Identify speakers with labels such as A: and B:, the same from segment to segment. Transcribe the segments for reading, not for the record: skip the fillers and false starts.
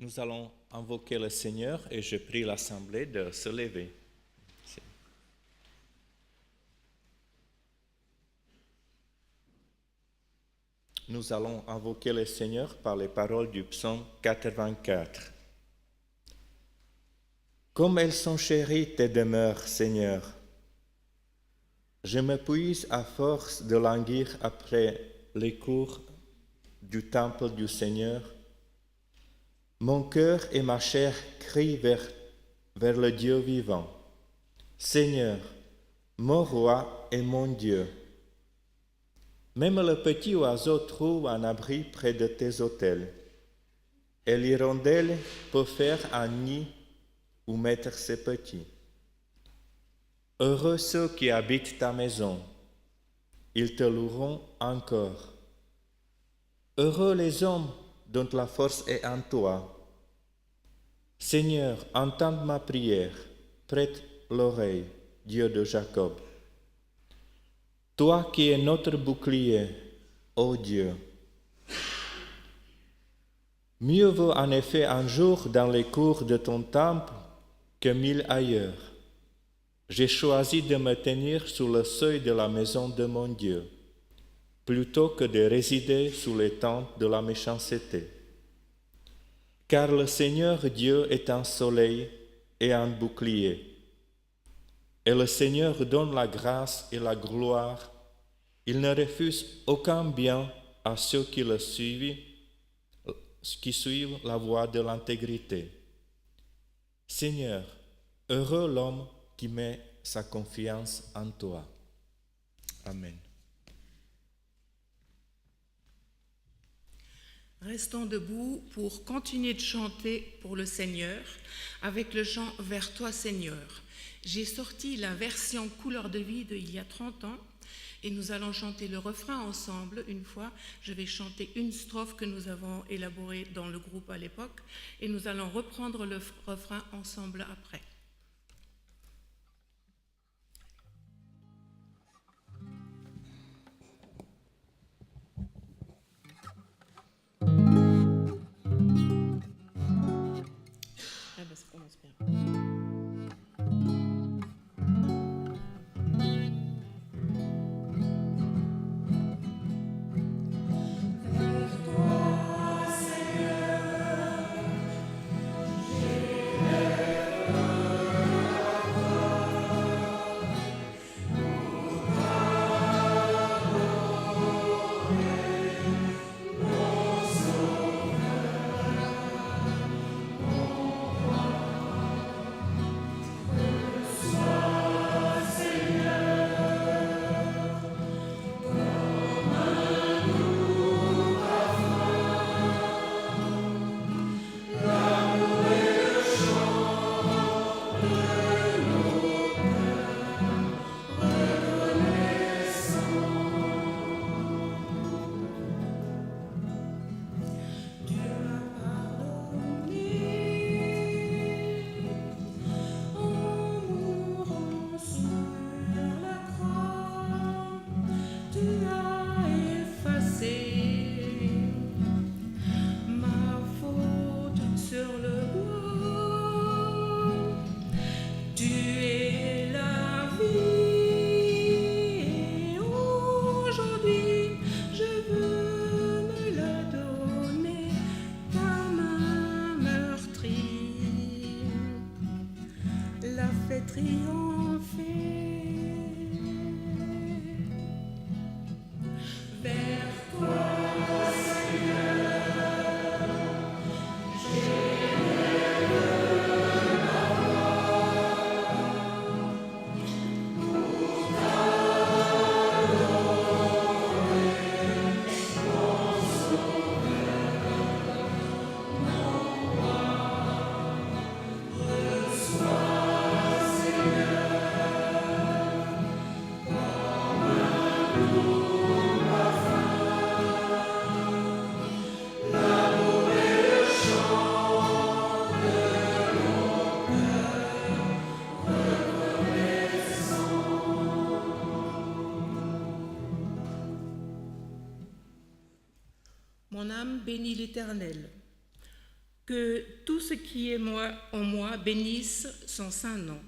A: Nous allons invoquer le Seigneur et je prie l'Assemblée de se lever. Nous allons invoquer le Seigneur par les paroles du psaume 84. Comme elles sont chéries tes demeures, Seigneur, je m'épuise à force de languir après les cours du temple du Seigneur. Mon cœur et ma chair crient vers le Dieu vivant. Seigneur, mon roi et mon Dieu. Même le petit oiseau trouve un abri près de tes autels, et l'hirondelle peut faire un nid où mettre ses petits. Heureux ceux qui habitent ta maison, ils te loueront encore. Heureux les hommes dont la force est en toi. Seigneur, entends ma prière, prête l'oreille, Dieu de Jacob. Toi qui es notre bouclier, ô Dieu. Mieux vaut en effet un jour dans les cours de ton temple que 1000 ailleurs. J'ai choisi de me tenir sous le seuil de la maison de mon Dieu, plutôt que de résider sous les tentes de la méchanceté. Car le Seigneur Dieu est un soleil et un bouclier. Et le Seigneur donne la grâce et la gloire. Il ne refuse aucun bien à ceux qui le suivent, qui suivent la voie de l'intégrité. Seigneur, heureux l'homme qui met sa confiance en toi. Amen.
B: Restons debout pour continuer de chanter pour le Seigneur avec le chant « Vers toi Seigneur ». J'ai sorti la version couleur de vie d'il y a 30 ans et nous allons chanter le refrain ensemble une fois. Je vais chanter une strophe que nous avons élaborée dans le groupe à l'époque et nous allons reprendre le refrain ensemble après. Ça commence bien. Mon âme bénit l'Éternel. Que tout ce qui est en moi bénisse son saint nom.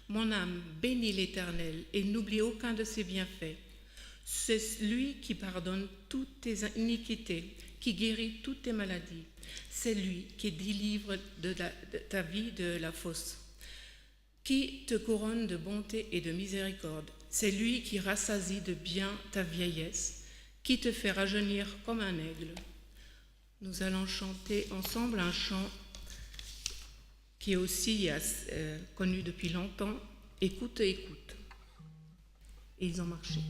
B: Mon âme bénit l'Éternel et n'oublie aucun de ses bienfaits. C'est lui qui pardonne toutes tes iniquités, qui guérit toutes tes maladies. C'est lui qui délivre de ta vie de la fosse, qui te couronne de bonté et de miséricorde. C'est lui qui rassasie de bien ta vieillesse, qui te fait rajeunir comme un aigle. Nous allons chanter ensemble un chant qui est aussi connu depuis longtemps, « Écoute, écoute ». Et ils ont marché.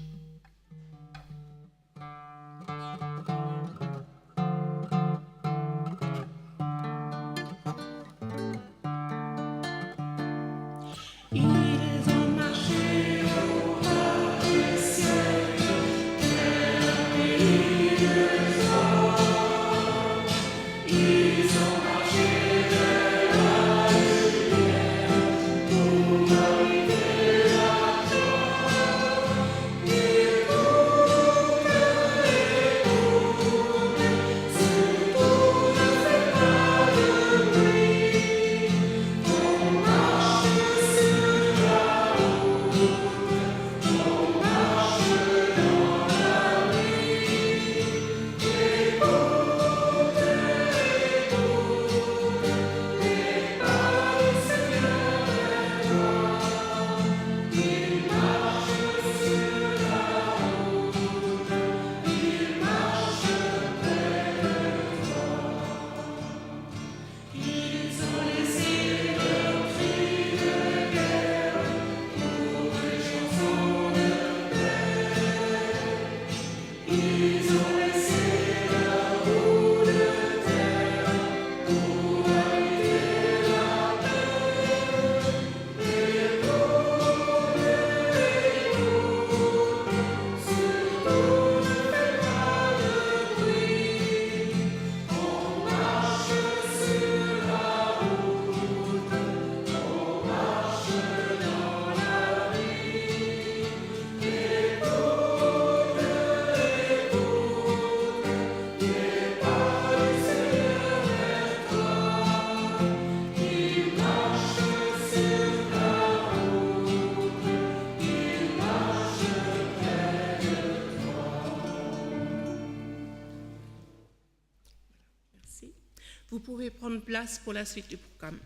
B: Vous pouvez prendre place pour la suite du programme.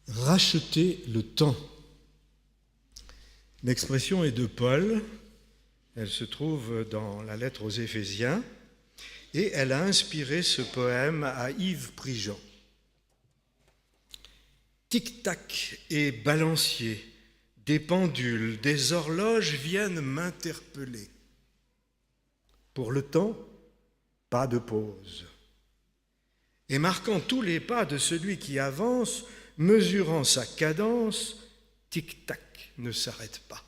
C: Racheter le temps. L'expression est de Paul, elle se trouve dans la lettre aux Éphésiens, et elle a inspiré ce poème à Yves Prigent. Tic-tac et balancier, des pendules, des horloges viennent m'interpeller. Pour le temps, pas de pause. Et marquant tous les pas de celui qui avance, mesurant sa cadence, tic-tac ne s'arrête pas.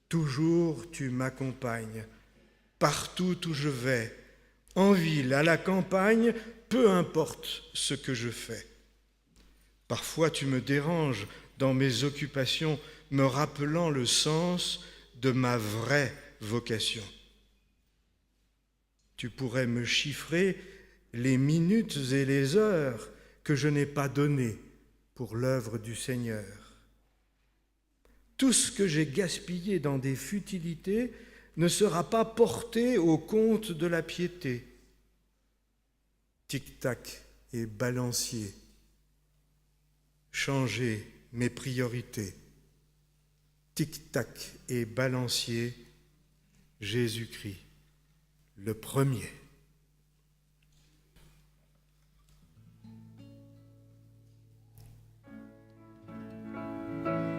C: Toujours tu m'accompagnes, partout où je vais, en ville, à la campagne, peu importe ce que je fais. Parfois tu me déranges dans mes occupations, me rappelant le sens de ma vraie vocation. Tu pourrais me chiffrer les minutes et les heures que je n'ai pas données pour l'œuvre du Seigneur. Tout ce que j'ai gaspillé dans des futilités ne sera pas porté au compte de la piété. Tic-tac et balancier, changer mes priorités. Tic-tac et balancier, Jésus-Christ, le premier.
D: Amen.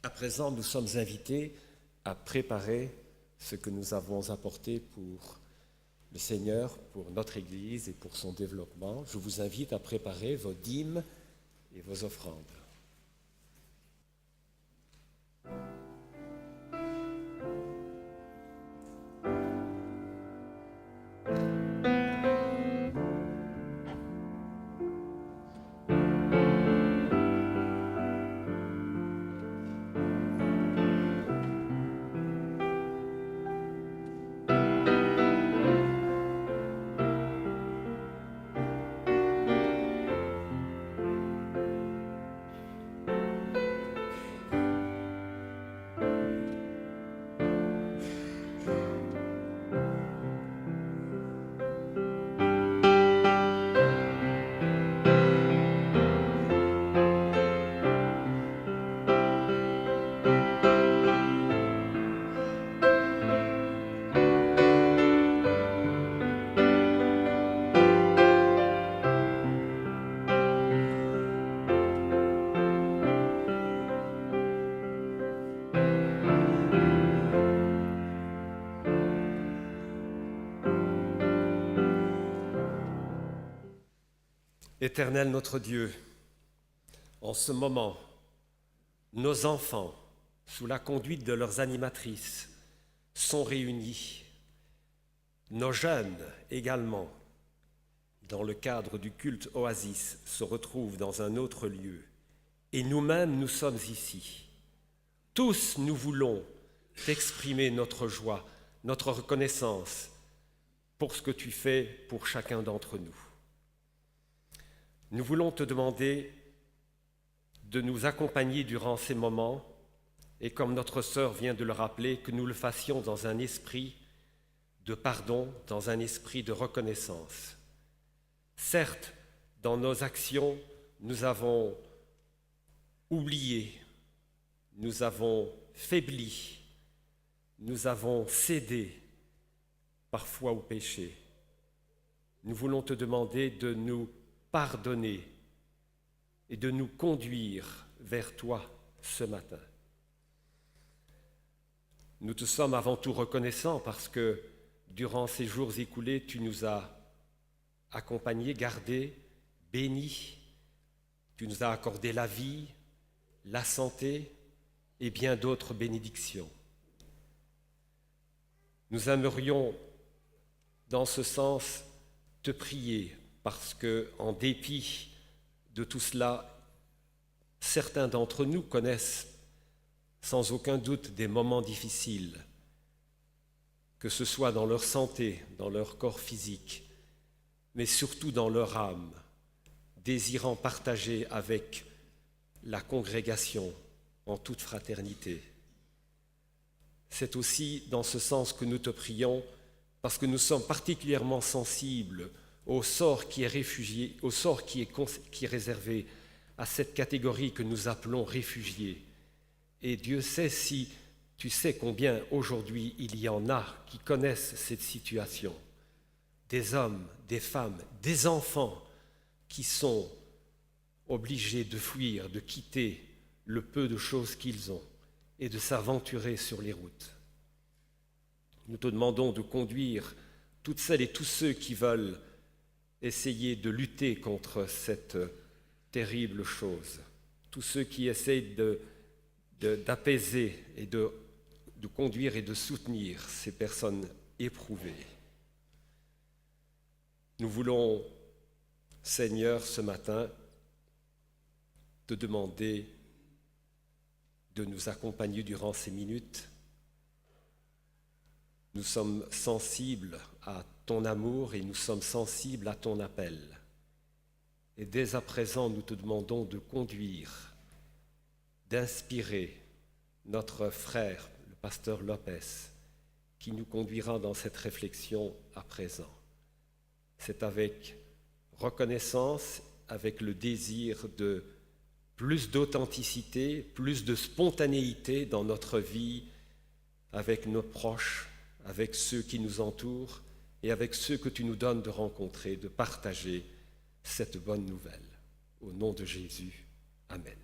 D: À présent, nous sommes invités à préparer ce que nous avons apporté pour le Seigneur, pour notre Église et pour son développement. Je vous invite à préparer vos dîmes et vos offrandes. Éternel notre Dieu, en ce moment, nos enfants, sous la conduite de leurs animatrices, sont réunis. Nos jeunes également, dans le cadre du culte Oasis, se retrouvent dans un autre lieu. Et nous-mêmes, nous sommes ici. Tous, nous voulons t'exprimer notre joie, notre reconnaissance pour ce que tu fais pour chacun d'entre nous. Nous voulons te demander de nous accompagner durant ces moments et comme notre sœur vient de le rappeler, que nous le fassions dans un esprit de pardon, dans un esprit de reconnaissance. Certes, dans nos actions, nous avons oublié, nous avons faibli, nous avons cédé parfois au péché. Nous voulons te demander de nous pardonner et de nous conduire vers toi ce matin. Nous te sommes avant tout reconnaissants parce que durant ces jours écoulés, tu nous as accompagnés, gardés, bénis. Tu nous as accordé la vie, la santé et bien d'autres bénédictions. Nous aimerions, dans ce sens, te prier parce que, en dépit de tout cela, certains d'entre nous connaissent sans aucun doute des moments difficiles, que ce soit dans leur santé, dans leur corps physique, mais surtout dans leur âme, désirant partager avec la congrégation en toute fraternité. C'est aussi dans ce sens que nous te prions, parce que nous sommes particulièrement sensibles au sort qui est réfugié, au sort qui est réservé à cette catégorie que nous appelons réfugiés. Et Dieu sait si tu sais combien aujourd'hui il y en a qui connaissent cette situation. Des hommes, des femmes, des enfants qui sont obligés de fuir, de quitter le peu de choses qu'ils ont et de s'aventurer sur les routes. Nous te demandons de conduire toutes celles et tous ceux qui veulent essayer de lutter contre cette terrible chose, tous ceux qui essayent d'apaiser et de conduire et de soutenir ces personnes éprouvées. Nous voulons, Seigneur, ce matin, te demander de nous accompagner durant ces minutes. Nous sommes sensibles à ton amour et nous sommes sensibles à ton appel. Et dès à présent, nous te demandons de conduire, d'inspirer notre frère, le pasteur Lopez, qui nous conduira dans cette réflexion à présent. C'est avec reconnaissance, avec le désir de plus d'authenticité, plus de spontanéité dans notre vie, avec nos proches, avec ceux qui nous entourent et avec ceux que tu nous donnes de rencontrer, de partager cette bonne nouvelle. Au nom de Jésus, Amen.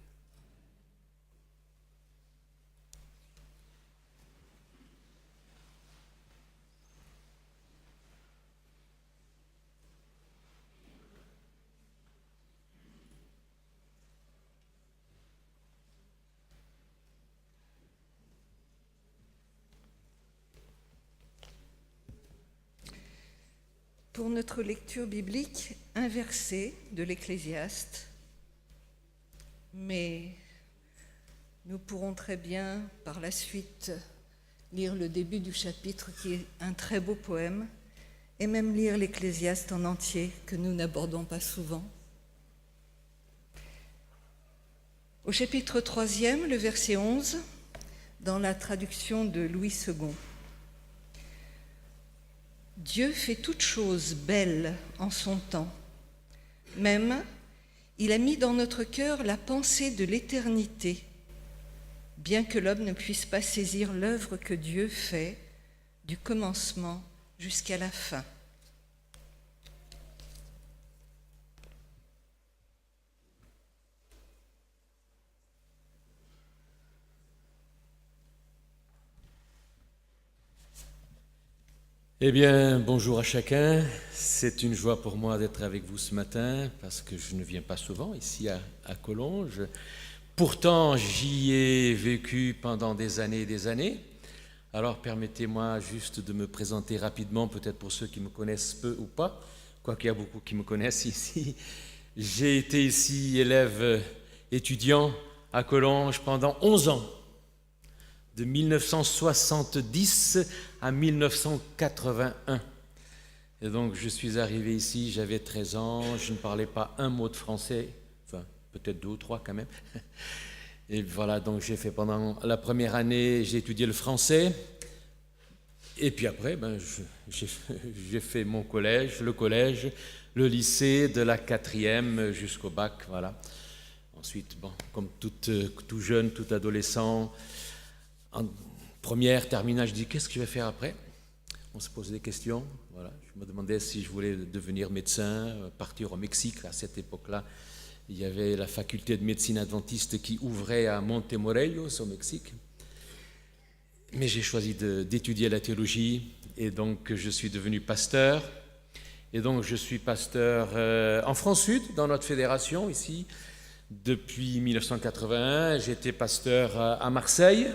E: Pour notre lecture biblique, un verset de l'Ecclésiaste, mais nous pourrons très bien par la suite lire le début du chapitre qui est un très beau poème, et même lire l'Ecclésiaste en entier que nous n'abordons pas souvent. Au chapitre 3e, le verset 11, dans la traduction de Louis II. Dieu fait toutes choses belles en son temps. Même, il a mis dans notre cœur la pensée de l'éternité, bien que l'homme ne puisse pas saisir l'œuvre que Dieu fait du commencement jusqu'à la fin.
F: Eh bien, bonjour à chacun. C'est une joie pour moi d'être avec vous ce matin parce que je ne viens pas souvent ici à Collonges. Pourtant, j'y ai vécu pendant des années et des années. Alors, permettez-moi juste de me présenter rapidement, peut-être pour ceux qui me connaissent peu ou pas, quoiqu'il y a beaucoup qui me connaissent ici. J'ai été ici élève étudiant à Collonges pendant 11 ans. De 1970 à 1981. Et donc je suis arrivé ici, j'avais 13 ans, je ne parlais pas un mot de français, enfin peut-être 2 ou 3 quand même. Et voilà, donc j'ai fait pendant la première année, j'ai étudié le français. Et puis après, j'ai fait mon collège, le lycée, de la 4e jusqu'au bac, voilà. Ensuite, bon, comme tout jeune, tout adolescent, en première, terminale, je dis qu'est-ce que je vais faire après? On se pose des questions. Voilà. Je me demandais si je voulais devenir médecin, partir au Mexique. À cette époque-là, il y avait la faculté de médecine adventiste qui ouvrait à Montemorelos, au Mexique. Mais j'ai choisi d'étudier la théologie et donc je suis devenu pasteur. Et donc je suis pasteur en France Sud, dans notre fédération ici, depuis 1981. J'étais pasteur à Marseille,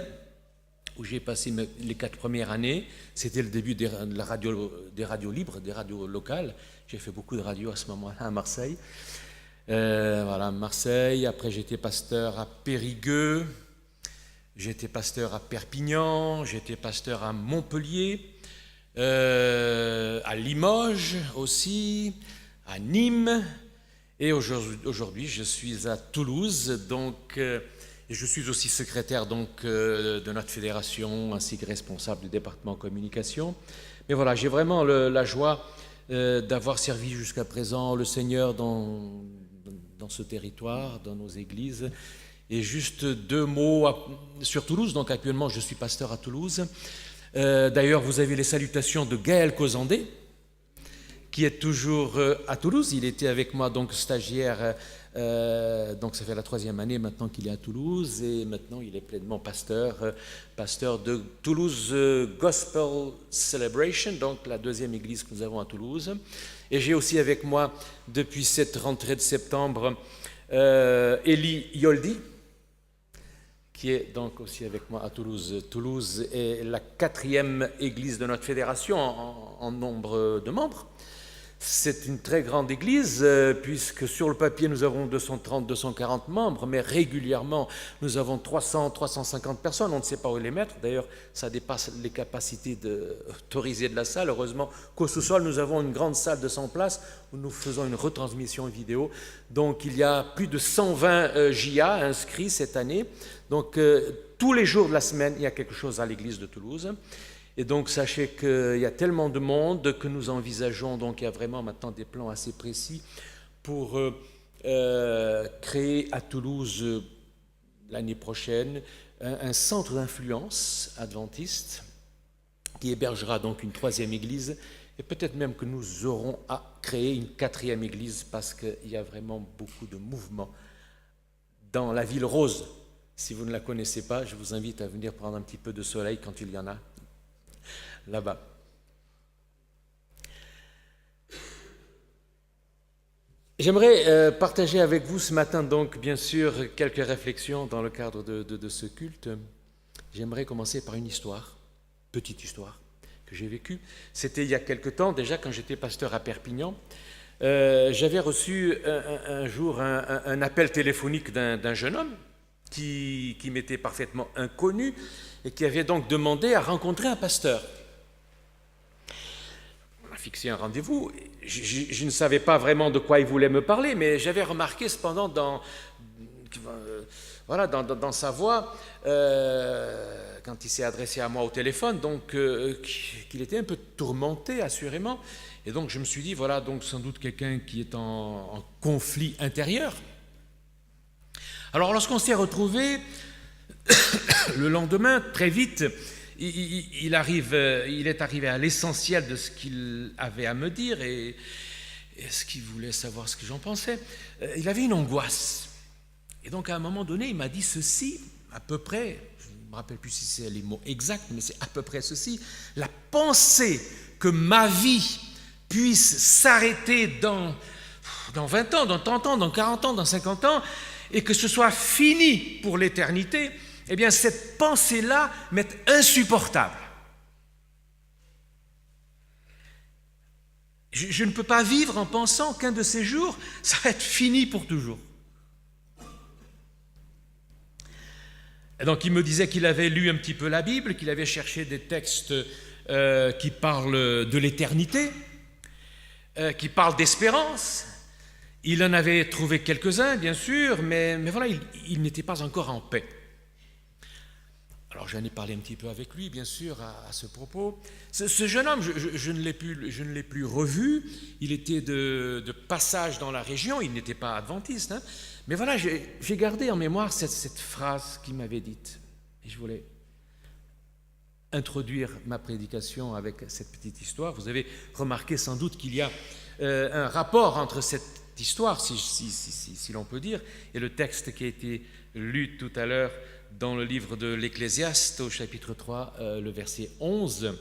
F: où j'ai passé les 4 premières années. C'était le début des radios libres, des radios locales. J'ai fait beaucoup de radios à ce moment-là à Marseille. Voilà, Marseille. Après, j'étais pasteur à Périgueux. J'étais pasteur à Perpignan. J'étais pasteur à Montpellier. À Limoges aussi. À Nîmes. Et aujourd'hui, je suis à Toulouse. Donc... Et je suis aussi secrétaire donc, de notre fédération, ainsi que responsable du département communication. Mais voilà, j'ai vraiment la joie d'avoir servi jusqu'à présent le Seigneur dans ce territoire, dans nos églises. Et juste 2 mots sur Toulouse. Donc actuellement, je suis pasteur à Toulouse. D'ailleurs, vous avez les salutations de Gaël Cozandé, qui est toujours à Toulouse. Il était avec moi, donc stagiaire. Donc ça fait la 3e année maintenant qu'il est à Toulouse et maintenant il est pleinement pasteur de Toulouse Gospel Celebration, donc la 2e église que nous avons à Toulouse. Et j'ai aussi avec moi depuis cette rentrée de septembre Elie Yoldi, qui est donc aussi avec moi à Toulouse. Toulouse est la 4e église de notre fédération en nombre de membres. C'est une très grande église, puisque sur le papier, nous avons 230, 240 membres, mais régulièrement, nous avons 300, 350 personnes. On ne sait pas où les mettre. D'ailleurs, ça dépasse les capacités autorisées de la salle. Heureusement qu'au sous-sol, nous avons une grande salle de 100 places où nous faisons une retransmission vidéo. Donc, il y a plus de 120 JA inscrits cette année. Donc, tous les jours de la semaine, il y a quelque chose à l'église de Toulouse. Et donc, sachez qu'il y a tellement de monde que nous envisageons, donc il y a vraiment maintenant des plans assez précis pour créer à Toulouse l'année prochaine un centre d'influence adventiste qui hébergera donc une 3e église et peut-être même que nous aurons à créer une 4e église parce qu'il y a vraiment beaucoup de mouvements dans la ville rose. Si vous ne la connaissez pas, je vous invite à venir prendre un petit peu de soleil quand il y en a là-bas. J'aimerais partager avec vous ce matin, donc, bien sûr, quelques réflexions dans le cadre de ce culte. J'aimerais commencer par une histoire, petite histoire, que j'ai vécu. C'était il y a quelque temps, déjà quand j'étais pasteur à Perpignan. J'avais reçu un jour un appel téléphonique d'un jeune homme qui m'était parfaitement inconnu et qui avait donc demandé à rencontrer un pasteur. On a fixé un rendez-vous. Je ne savais pas vraiment de quoi il voulait me parler, mais j'avais remarqué cependant dans sa voix, quand il s'est adressé à moi au téléphone, donc qu'il était un peu tourmenté, assurément. Et donc je me suis dit, voilà, donc sans doute quelqu'un qui est en conflit intérieur. Alors lorsqu'on s'est retrouvés, le lendemain, très vite, il est arrivé à l'essentiel de ce qu'il avait à me dire et ce qu'il voulait savoir ce que j'en pensais. Il avait une angoisse. Et donc à un moment donné, il m'a dit ceci, à peu près, je ne me rappelle plus si c'est les mots exacts, mais c'est à peu près ceci: la pensée que ma vie puisse s'arrêter dans 20 ans, dans 30 ans, dans 40 ans, dans 50 ans, et que ce soit fini pour l'éternité, eh bien cette pensée-là m'est insupportable. Je ne peux pas vivre en pensant qu'un de ces jours, ça va être fini pour toujours. Et donc il me disait qu'il avait lu un petit peu la Bible, qu'il avait cherché des textes qui parlent de l'éternité, qui parlent d'espérance. Il en avait trouvé quelques-uns, bien sûr, mais voilà, il n'était pas encore en paix. Alors j'en ai parlé un petit peu avec lui, bien sûr, à ce propos. Ce jeune homme, je ne l'ai plus revu. Il était de passage dans la région, il n'était pas adventiste, hein. Mais voilà, j'ai gardé en mémoire cette phrase qu'il m'avait dite. Et je voulais introduire ma prédication avec cette petite histoire. Vous avez remarqué sans doute qu'il y a un rapport entre cette histoire, si l'on peut dire, et le texte qui a été lu tout à l'heure dans le livre de l'Ecclésiaste, au chapitre 3, le verset 11.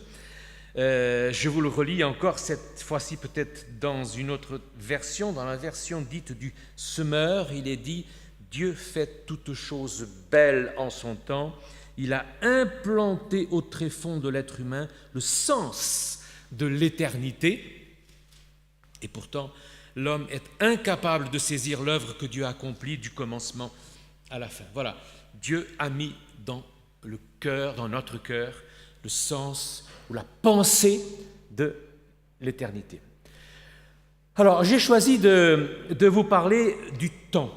F: Je vous le relis encore, cette fois-ci peut-être dans une autre version, dans la version dite du Semeur. Il est dit: Dieu fait toutes choses belles en son temps. Il a implanté au tréfonds de l'être humain le sens de l'éternité. Et pourtant, l'homme est incapable de saisir l'œuvre que Dieu a accomplie du commencement à la fin. Voilà, Dieu a mis dans le cœur, dans notre cœur, le sens ou la pensée de l'éternité. Alors, j'ai choisi de vous parler du temps.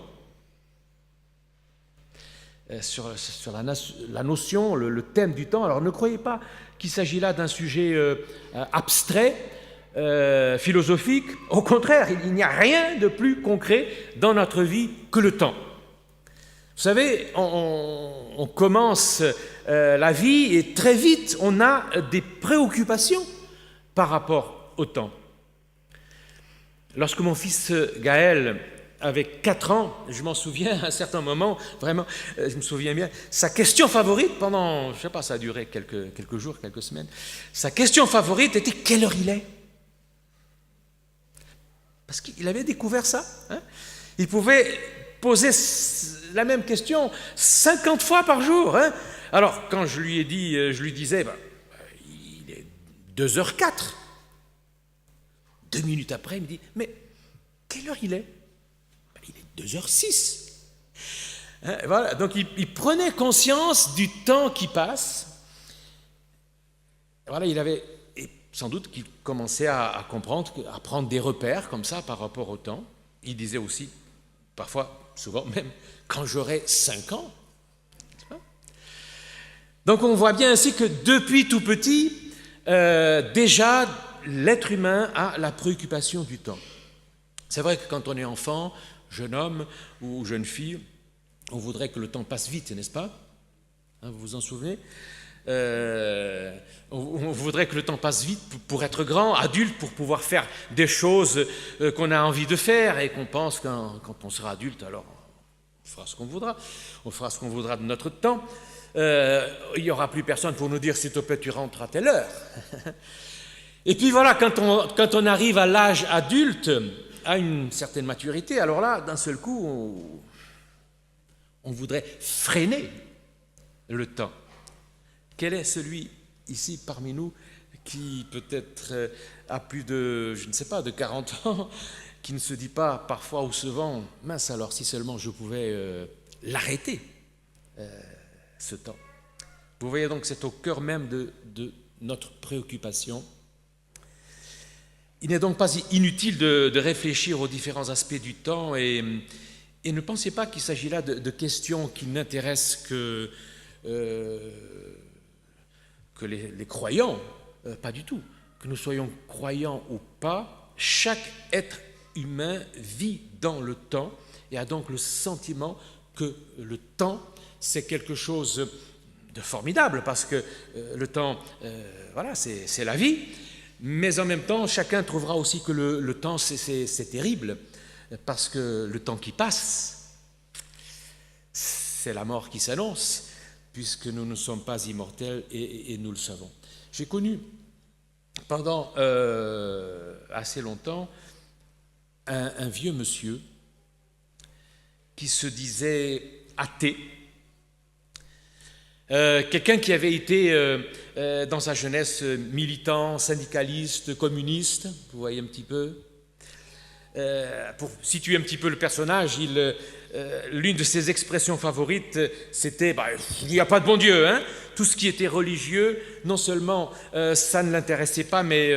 F: Sur la notion, le thème du temps. Alors, ne croyez pas qu'il s'agit là d'un sujet abstrait, philosophique. Au contraire, il n'y a rien de plus concret dans notre vie que le temps. Vous savez, on commence la vie et très vite, on a des préoccupations par rapport au temps. Lorsque mon fils Gaël avait 4 ans, je m'en souviens à un certain moment, vraiment, je me souviens bien, sa question favorite pendant, je ne sais pas, ça a duré quelques jours, quelques semaines, sa question favorite était: quelle heure il est? Parce qu'il avait découvert ça. Hein? Il pouvait poser la même question 50 fois par jour. Hein? Alors, quand je lui disais, il est 2h04. 2 minutes après, il me dit: mais quelle heure il est? Il est 2h06. Hein? Voilà, donc il prenait conscience du temps qui passe. Voilà, il avait, et sans doute qu'il commençait à comprendre, à prendre des repères comme ça par rapport au temps. Il disait aussi, parfois, souvent même, quand j'aurai 5 ans. Donc on voit bien ainsi que depuis tout petit, déjà, l'être humain a la préoccupation du temps. C'est vrai que quand on est enfant, jeune homme ou jeune fille, on voudrait que le temps passe vite, n'est-ce pas? Hein, vous vous en souvenez? On voudrait que le temps passe vite pour être grand, adulte, pour pouvoir faire des choses qu'on a envie de faire et qu'on pense quand on sera adulte, alors on fera ce qu'on voudra. On fera ce qu'on voudra de notre temps. Il n'y aura plus personne pour nous dire: s'il te plaît, tu rentres à telle heure. Et puis voilà, quand on arrive à l'âge adulte, à une certaine maturité, alors là, d'un seul coup, on voudrait freiner le temps. Quel est celui ici parmi nous qui peut-être a plus de, je ne sais pas, de 40 ans, qui ne se dit pas parfois ou souvent, mince alors si seulement je pouvais l'arrêter, ce temps. Vous voyez donc, c'est au cœur même de notre préoccupation. Il n'est donc pas inutile de réfléchir aux différents aspects du temps et ne pensez pas qu'il s'agit là de questions qui n'intéressent que les croyants, pas du tout. Que nous soyons croyants ou pas, chaque être humain vit dans le temps et a donc le sentiment que le temps, c'est quelque chose de formidable parce que le temps, voilà, c'est la vie. Mais en même temps, chacun trouvera aussi que le temps, c'est terrible, parce que le temps qui passe, c'est la mort qui s'annonce, puisque nous ne sommes pas immortels et nous le savons. J'ai connu pendant assez longtemps un vieux monsieur qui se disait athée, quelqu'un qui avait été dans sa jeunesse militant, syndicaliste, communiste, vous voyez un petit peu. Pour situer un petit peu le personnage, l'une de ses expressions favorites, c'était il n'y a pas de bon Dieu, hein. Tout ce qui était religieux, non seulement ça ne l'intéressait pas, mais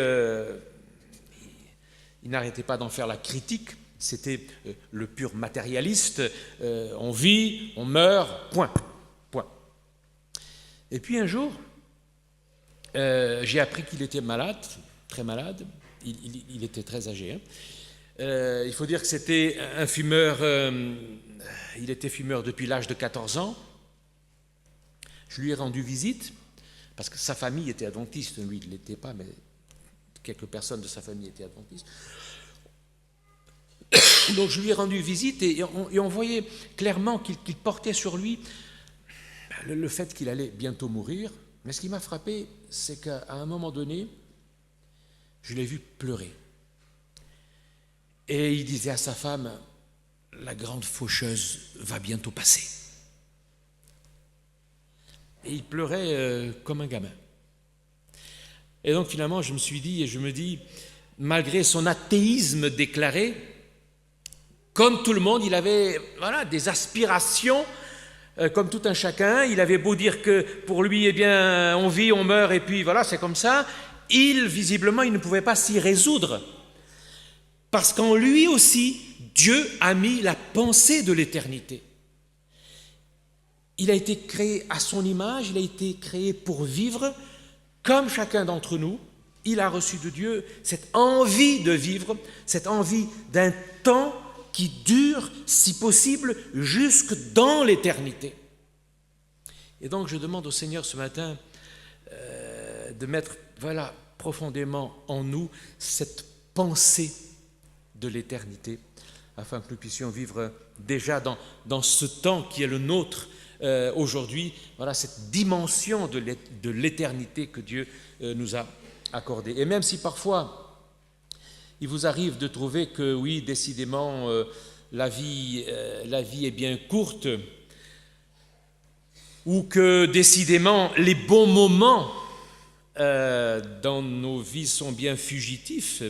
F: il n'arrêtait pas d'en faire la critique. C'était le pur matérialiste. On vit, on meurt, point. Et puis un jour, j'ai appris qu'il était malade, très malade. Il était très âgé. Hein. Il faut dire que c'était un fumeur, il était fumeur depuis l'âge de 14 ans. Je lui ai rendu visite, parce que sa famille était adventiste, lui il ne l'était pas, mais quelques personnes de sa famille étaient adventistes. Donc je lui ai rendu visite et on voyait clairement qu'il portait sur lui le fait qu'il allait bientôt mourir. Mais ce qui m'a frappé, c'est qu'à un moment donné, je l'ai vu pleurer. Et il disait à sa femme, la grande faucheuse va bientôt passer. Et il pleurait comme un gamin. Et donc finalement, je me dis, malgré son athéisme déclaré, comme tout le monde, il avait des aspirations, comme tout un chacun. Il avait beau dire que pour lui, on vit, on meurt, et puis voilà, c'est comme ça. Visiblement, il ne pouvait pas s'y résoudre. Parce qu'en lui aussi, Dieu a mis la pensée de l'éternité. Il a été créé à son image, il a été créé pour vivre comme chacun d'entre nous. Il a reçu de Dieu cette envie de vivre, cette envie d'un temps qui dure, si possible, jusque dans l'éternité. Et donc je demande au Seigneur ce matin de mettre profondément en nous cette pensée de l'éternité, afin que nous puissions vivre déjà dans ce temps qui est le nôtre aujourd'hui, cette dimension de l'éternité que Dieu nous a accordée. Et même si parfois il vous arrive de trouver que oui, décidément, la vie est bien courte, ou que décidément les bons moments dans nos vies sont bien fugitifs,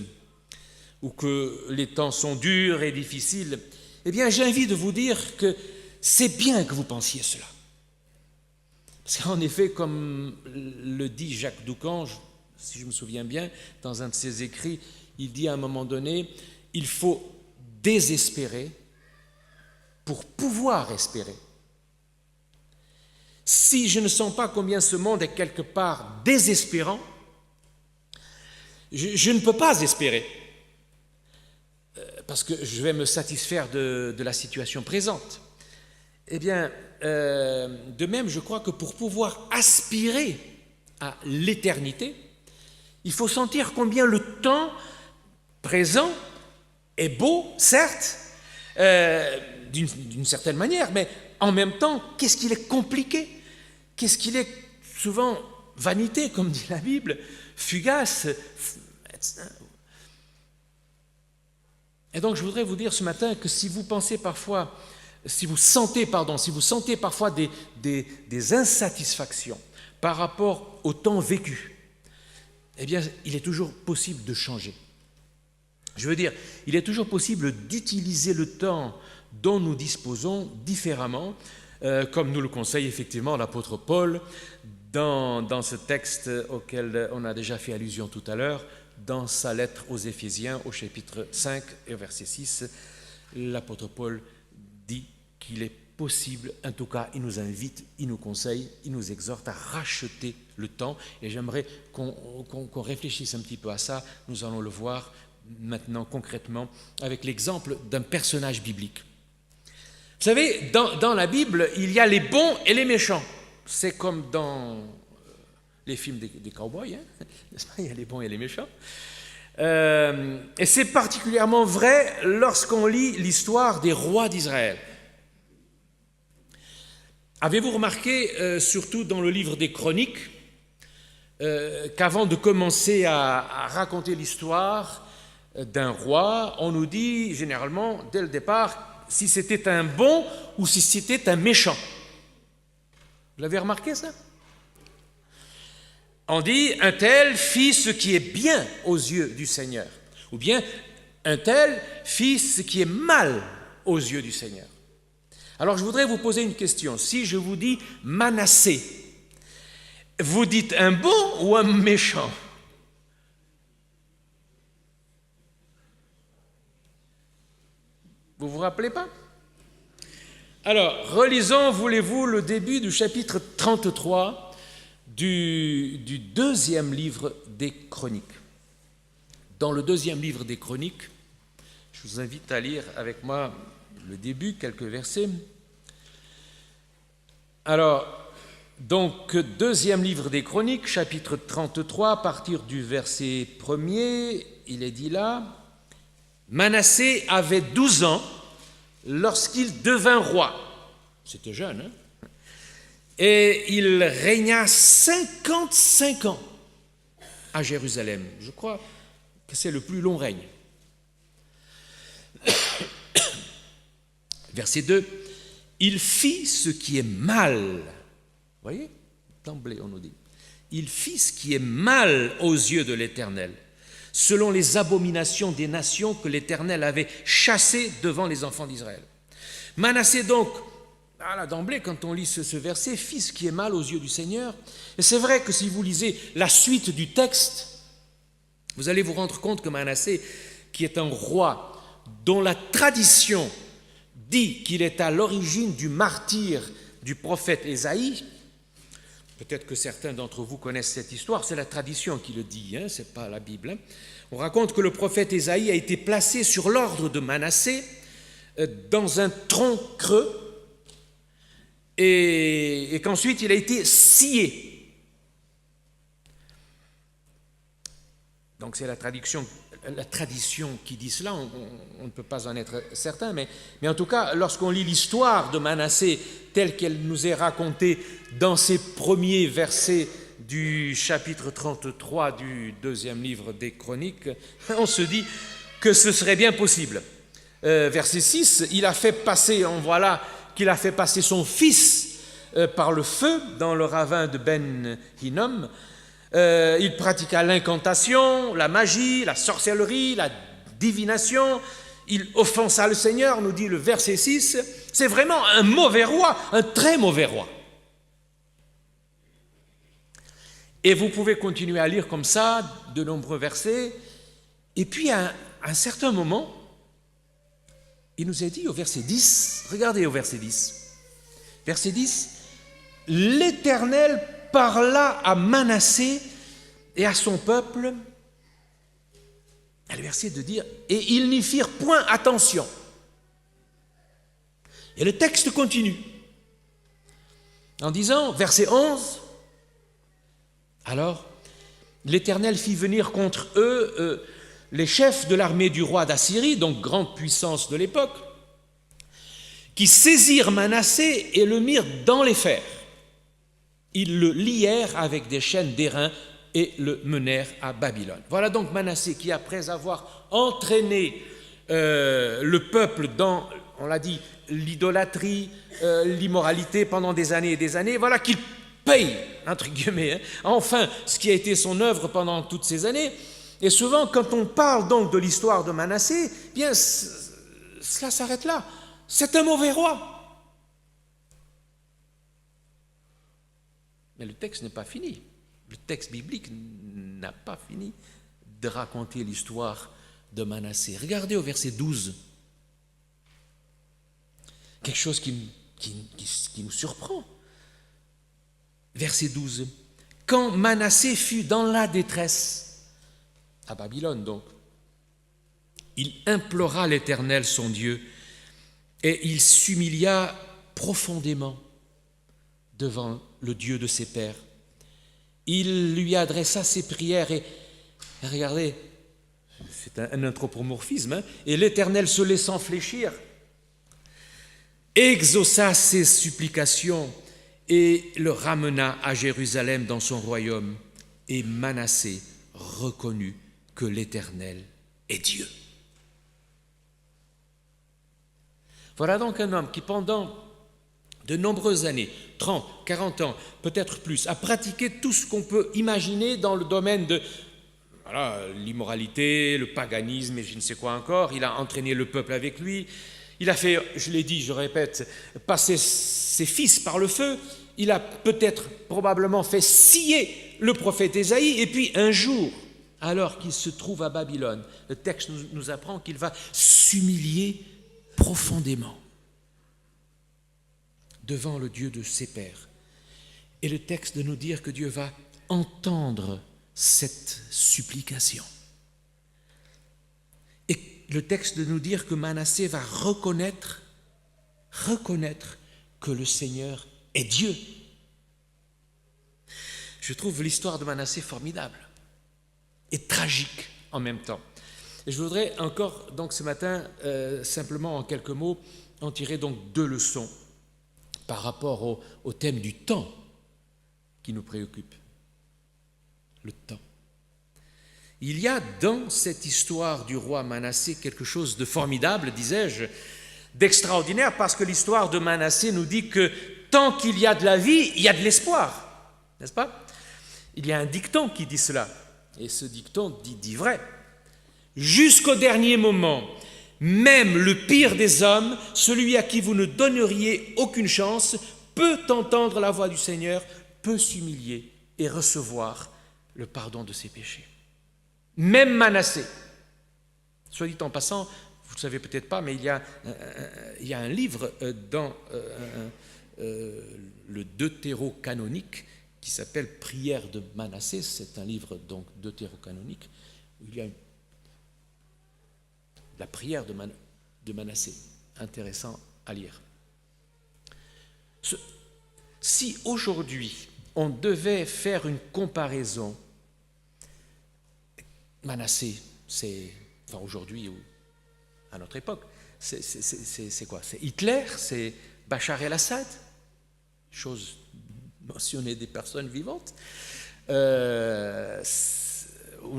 F: ou que les temps sont durs et difficiles, eh bien j'ai envie de vous dire que c'est bien que vous pensiez cela. Parce qu'en effet, comme le dit Jacques Doucan, si je me souviens bien, dans un de ses écrits, il dit à un moment donné, il faut désespérer pour pouvoir espérer. Si je ne sens pas combien ce monde est quelque part désespérant, je ne peux pas espérer, parce que je vais me satisfaire de la situation présente. Eh bien, de même, je crois que pour pouvoir aspirer à l'éternité, il faut sentir combien le temps présent est beau, certes, d'une certaine manière, mais en même temps, qu'est-ce qu'il est compliqué, qu'est-ce qu'il est souvent vanité, comme dit la Bible, fugace. Et donc je voudrais vous dire ce matin que si vous pensez parfois, si vous sentez parfois des insatisfactions par rapport au temps vécu, eh bien, il est toujours possible de changer. Je veux dire, il est toujours possible d'utiliser le temps dont nous disposons différemment, comme nous le conseille effectivement l'apôtre Paul dans ce texte auquel on a déjà fait allusion tout à l'heure, dans sa lettre aux Éphésiens au chapitre 5 et au verset 6, l'apôtre Paul dit qu'il est possible, en tout cas il nous invite, il nous conseille, il nous exhorte à racheter le temps, et j'aimerais qu'on réfléchisse un petit peu à ça. Nous allons le voir maintenant concrètement avec l'exemple d'un personnage biblique. Vous savez, dans la Bible, il y a les bons et les méchants. C'est comme dans les films des cow-boys, hein, n'est-ce pas? Il y a les bons et les méchants. Et c'est particulièrement vrai lorsqu'on lit l'histoire des rois d'Israël. Avez-vous remarqué, surtout dans le livre des Chroniques, qu'avant de commencer à raconter l'histoire d'un roi, on nous dit généralement, dès le départ, si c'était un bon ou si c'était un méchant. Vous l'avez remarqué, ça? On dit, un tel fit ce qui est bien aux yeux du Seigneur. Ou bien, un tel fit ce qui est mal aux yeux du Seigneur. Alors, je voudrais vous poser une question. Si je vous dis Manassé, vous dites un bon ou un méchant? Vous vous rappelez pas? Alors, relisons, voulez-vous, le début du chapitre 33 du deuxième livre des Chroniques. Dans le deuxième livre des Chroniques, je vous invite à lire avec moi le début, quelques versets. Alors, donc, deuxième livre des Chroniques, chapitre 33, à partir du verset 1er, il est dit là, Manassé avait 12 ans lorsqu'il devint roi. C'était jeune, hein? Et il régna 55 ans à Jérusalem. Je crois que c'est le plus long règne. Verset 2, il fit ce qui est mal. Vous voyez, d'emblée on nous dit, il fit ce qui est mal aux yeux de l'Éternel, selon les abominations des nations que l'Éternel avait chassées devant les enfants d'Israël. Manassé donc, voilà, d'emblée, quand on lit ce verset, fit ce qui est mal aux yeux du Seigneur. Et c'est vrai que si vous lisez la suite du texte, vous allez vous rendre compte que Manassé, qui est un roi dont la tradition dit qu'il est à l'origine du martyre du prophète Ésaïe, peut-être que certains d'entre vous connaissent cette histoire, c'est la tradition qui le dit, hein, ce n'est pas la Bible. Hein. On raconte que le prophète Ésaïe a été placé sur l'ordre de Manassé dans un tronc creux et qu'ensuite il a été scié. Donc c'est la tradition qui dit cela, on ne peut pas en être certain, mais en tout cas, lorsqu'on lit l'histoire de Manassé telle qu'elle nous est racontée dans ces premiers versets du chapitre 33 du deuxième livre des Chroniques, on se dit que ce serait bien possible. Verset 6, il a fait passer, on voit là qu'il a fait passer son fils par le feu dans le ravin de Ben Hinnom. Il pratiqua l'incantation, la magie, la sorcellerie, la divination. Il offensa le Seigneur, nous dit le verset 6. C'est vraiment un mauvais roi, un très mauvais roi. Et vous pouvez continuer à lire comme ça de nombreux versets. Et puis à un certain moment, il nous est dit au verset 10, regardez au verset 10. Verset 10, l'Éternel parla à Manassé et à son peuple, à le verset de dire, et ils n'y firent point attention. Et le texte continue en disant, verset 11, alors l'Éternel fit venir contre eux les chefs de l'armée du roi d'Assyrie, donc grande puissance de l'époque, qui saisirent Manassé et le mirent dans les fers. Ils le lièrent avec des chaînes d'airain et le menèrent à Babylone. Voilà donc Manassé qui, après avoir entraîné le peuple dans, on l'a dit, l'idolâtrie, l'immoralité pendant des années et des années, voilà qu'il paye, entre guillemets, enfin ce qui a été son œuvre pendant toutes ces années. Et souvent, quand on parle donc de l'histoire de Manassé, bien, cela s'arrête là. C'est un mauvais roi. Mais le texte n'est pas fini. Le texte biblique n'a pas fini de raconter l'histoire de Manassé. Regardez au verset 12. Quelque chose qui nous surprend. Verset 12. Quand Manassé fut dans la détresse, à Babylone donc, il implora l'Éternel son Dieu et il s'humilia profondément devant le Dieu de ses pères. Il lui adressa ses prières et regardez, c'est un anthropomorphisme, et l'Éternel se laissant fléchir, exauça ses supplications et le ramena à Jérusalem dans son royaume. Et Manassé reconnut que l'Éternel est Dieu. Voilà donc un homme qui pendant de nombreuses années, 30, 40 ans, peut-être plus, a pratiqué tout ce qu'on peut imaginer dans le domaine de l'immoralité, le paganisme et je ne sais quoi encore. Il a entraîné le peuple avec lui. Il a fait, je l'ai dit, je répète, passer ses fils par le feu. Il a peut-être, probablement fait scier le prophète Ésaïe. Et puis un jour, alors qu'il se trouve à Babylone, le texte nous apprend qu'il va s'humilier profondément devant le Dieu de ses pères. Et le texte de nous dire que Dieu va entendre cette supplication. Et le texte de nous dire que Manassé va reconnaître que le Seigneur est Dieu. Je trouve l'histoire de Manassé formidable et tragique en même temps. Et je voudrais encore, donc ce matin, simplement en quelques mots, en tirer donc 2 leçons par rapport au thème du temps qui nous préoccupe. Le temps. Il y a dans cette histoire du roi Manassé quelque chose de formidable, disais-je, d'extraordinaire, parce que l'histoire de Manassé nous dit que tant qu'il y a de la vie, il y a de l'espoir, n'est-ce pas? Il y a un dicton qui dit cela, et ce dicton dit vrai. Jusqu'au dernier moment, même le pire des hommes, celui à qui vous ne donneriez aucune chance, peut entendre la voix du Seigneur, peut s'humilier et recevoir le pardon de ses péchés. Même Manassé. Soit dit en passant, vous ne le savez peut-être pas, mais il y a un livre dans le deutérocanonique qui s'appelle Prières de Manassé. C'est un livre donc deutérocanonique où il y a la prière de Manassé. Intéressant à lire. Si aujourd'hui on devait faire une comparaison, Manassé, enfin aujourd'hui ou à notre époque, c'est quoi? C'est Hitler, c'est Bachar el-Assad, chose mentionnée des personnes vivantes, ou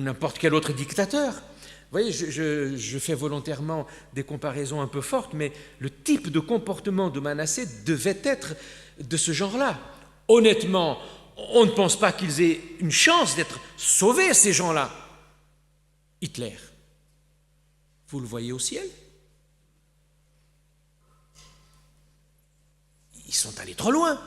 F: n'importe quel autre dictateur. Vous voyez, je fais volontairement des comparaisons un peu fortes, mais le type de comportement de Manassé devait être de ce genre-là. Honnêtement, on ne pense pas qu'ils aient une chance d'être sauvés, ces gens-là. Hitler, vous le voyez au ciel? Ils sont allés trop loin.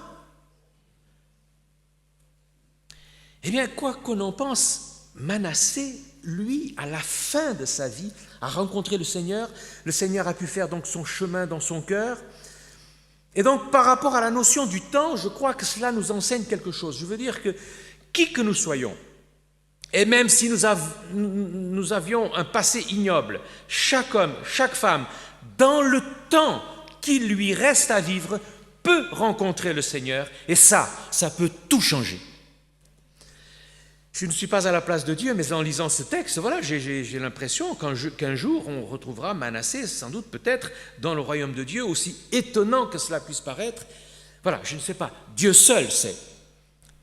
F: Eh bien, quoi qu'on en pense, Manassé, lui, à la fin de sa vie, a rencontré le Seigneur. Le Seigneur a pu faire donc son chemin dans son cœur. Et donc, par rapport à la notion du temps, je crois que cela nous enseigne quelque chose. Je veux dire que, qui que nous soyons, et même si nous avions un passé ignoble, chaque homme, chaque femme, dans le temps qu'il lui reste à vivre, peut rencontrer le Seigneur. Et ça peut tout changer. Je ne suis pas à la place de Dieu, mais en lisant ce texte, voilà, j'ai l'impression qu'un jour, on retrouvera Manassé, sans doute peut-être, dans le royaume de Dieu, aussi étonnant que cela puisse paraître. Voilà, je ne sais pas, Dieu seul sait.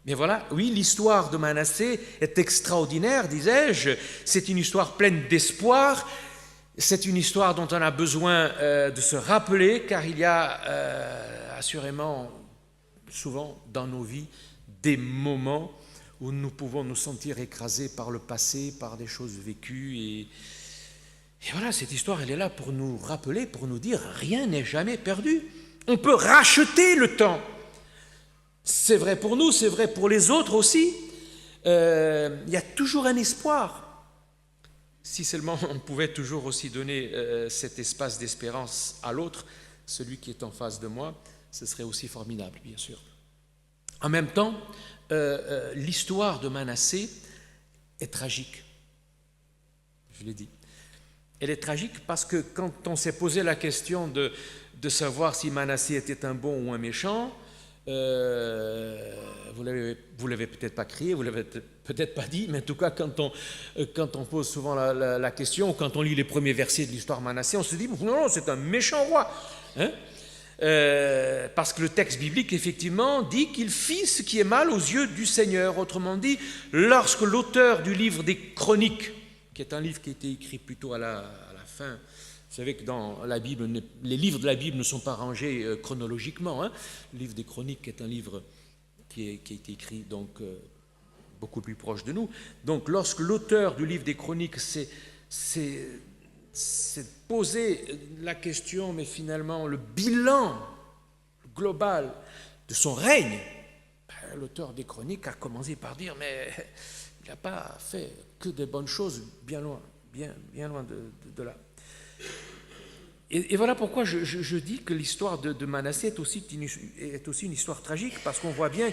F: Mais voilà, oui, l'histoire de Manassé est extraordinaire, disais-je. C'est une histoire pleine d'espoir. C'est une histoire dont on a besoin de se rappeler, car il y a assurément, souvent, dans nos vies, des moments où nous pouvons nous sentir écrasés par le passé, par des choses vécues. Et voilà, cette histoire, elle est là pour nous rappeler, pour nous dire, rien n'est jamais perdu. On peut racheter le temps. C'est vrai pour nous, c'est vrai pour les autres aussi. Il y a toujours un espoir. Si seulement on pouvait toujours aussi donner cet espace d'espérance à l'autre, celui qui est en face de moi, ce serait aussi formidable, bien sûr. En même temps, l'histoire de Manassé est tragique. Je l'ai dit. Elle est tragique parce que quand on s'est posé la question de savoir si Manassé était un bon ou un méchant, vous l'avez peut-être pas crié, vous l'avez peut-être pas dit, mais en tout cas, quand on pose souvent la question, quand on lit les premiers versets de l'histoire de Manassé, on se dit, non, c'est un méchant roi. Hein? Parce que le texte biblique, effectivement, dit qu'il fit ce qui est mal aux yeux du Seigneur. Autrement dit, lorsque l'auteur du livre des Chroniques, qui est un livre qui a été écrit plutôt à la fin, vous savez que dans la Bible, les livres de la Bible ne sont pas rangés chronologiquement. Hein. Le livre des Chroniques est un livre qui a été écrit donc beaucoup plus proche de nous. Donc, lorsque l'auteur du livre des Chroniques s'est posé la question, mais finalement le bilan global de son règne, l'auteur des Chroniques a commencé par dire, mais il n'a pas fait que des bonnes choses, bien loin, bien loin de là. Et voilà pourquoi je dis que l'histoire de Manassé est aussi une histoire tragique, parce qu'on voit bien